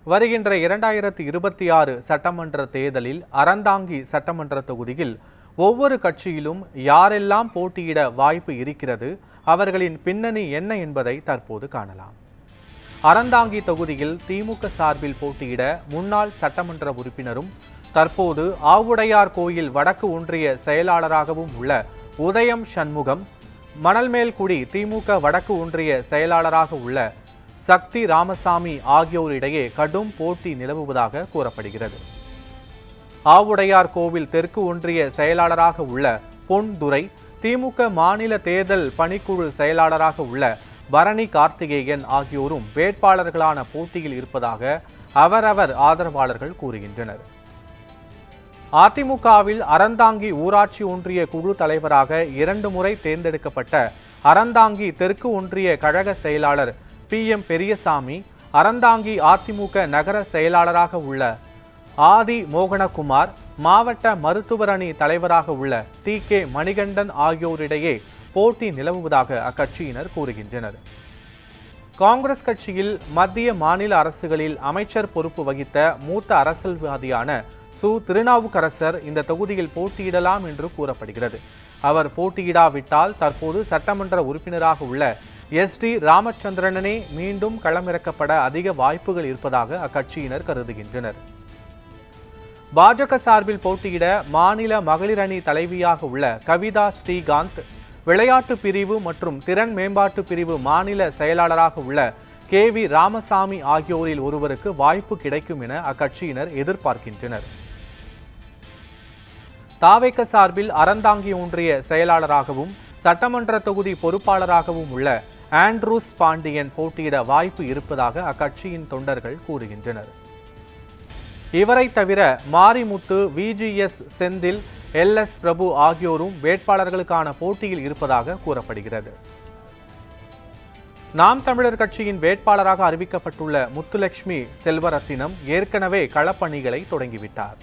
வருகின்ற 2026 சட்டமன்ற தேர்தலில் அறந்தாங்கி சட்டமன்ற தொகுதியில் ஒவ்வொரு கட்சியிலும் யாரெல்லாம் போட்டியிட வாய்ப்பு இருக்கிறது, அவர்களின் பின்னணி என்ன என்பதை தற்போது காணலாம். அறந்தாங்கி தொகுதியில் திமுக சார்பில் போட்டியிட முன்னாள் சட்டமன்ற உறுப்பினரும் தற்போது ஆவுடையார் கோயில் வடக்கு ஒன்றிய செயலாளராகவும் உள்ள உதயம் சண்முகம், மணல்மேல்குடி திமுக வடக்கு ஒன்றிய செயலாளராக உள்ள சக்தி ராமசாமி ஆகியோரிடையே கடும் போட்டி நிலவுவதாக கூறப்படுகிறது. ஆவுடையார் கோவில் தெற்கு ஒன்றிய செயலாளராக உள்ள பொன்துரை, திமுக மாநில தேர்தல் பணிக்குழு செயலாளராக உள்ள பரணி கார்த்திகேயன் ஆகியோரும் வேட்பாளர்களான போட்டியில் இருப்பதாக அவரவர் ஆதரவாளர்கள் கூறுகின்றனர். அதிமுகவில் அறந்தாங்கி ஊராட்சி ஒன்றிய குழு தலைவராக 2 முறை தேர்ந்தெடுக்கப்பட்ட அறந்தாங்கி தெற்கு ஒன்றிய கழக செயலாளர் PM பெரியசாமி, அறந்தாங்கி அதிமுக நகர செயலாளராக உள்ள ஆதி மோகனகுமார், மாவட்ட மருத்துவர் அணி தலைவராக உள்ள TK மணிகண்டன் ஆகியோரிடையே போட்டி நிலவுவதாக அக்கட்சியினர் கூறுகின்றனர். காங்கிரஸ் கட்சியில் மத்திய மாநில அரசுகளில் அமைச்சர் பொறுப்பு வகித்த மூத்த அரசியல்வாதியான திருநாவுக்கரசர் இந்த தொகுதியில் போட்டியிடலாம் என்று கூறப்படுகிறது. அவர் போட்டியிடாவிட்டால் தற்போது சட்டமன்ற உறுப்பினராக உள்ள SD ராமச்சந்திரனே மீண்டும் களமிறக்கப்பட அதிக வாய்ப்புகள் இருப்பதாக அக்கட்சியினர் கருதுகின்றனர். பாஜக சார்பில் போட்டியிட மாநில மகளிர் அணி தலைவியாக உள்ள கவிதா ஸ்ரீகாந்த், விளையாட்டு பிரிவு மற்றும் திறன் மேம்பாட்டு பிரிவு மாநில செயலாளராக உள்ள KV ராமசாமி ஆகியோரில் ஒருவருக்கு வாய்ப்பு கிடைக்கும் என அக்கட்சியினர் எதிர்பார்க்கின்றனர். தாவேக சார்பில் அறந்தாங்கி ஒன்றிய செயலாளராகவும் சட்டமன்ற தொகுதி பொறுப்பாளராகவும் உள்ள ஆண்ட்ரூஸ் பாண்டியன் போட்டியிட வாய்ப்பு இருப்பதாக அக்கட்சியின் தொண்டர்கள் கூறுகின்றனர். இவரை தவிர மாரிமுத்து, VGS செந்தில், LS பிரபு ஆகியோரும் வேட்பாளர்களுக்கான போட்டியில் இருப்பதாக கூறப்படுகிறது. நாம் தமிழர் கட்சியின் வேட்பாளராக அறிவிக்கப்பட்டுள்ள முத்துலட்சுமி செல்வரத்தினம் ஏற்கனவே களப்பணிகளை தொடங்கிவிட்டார்.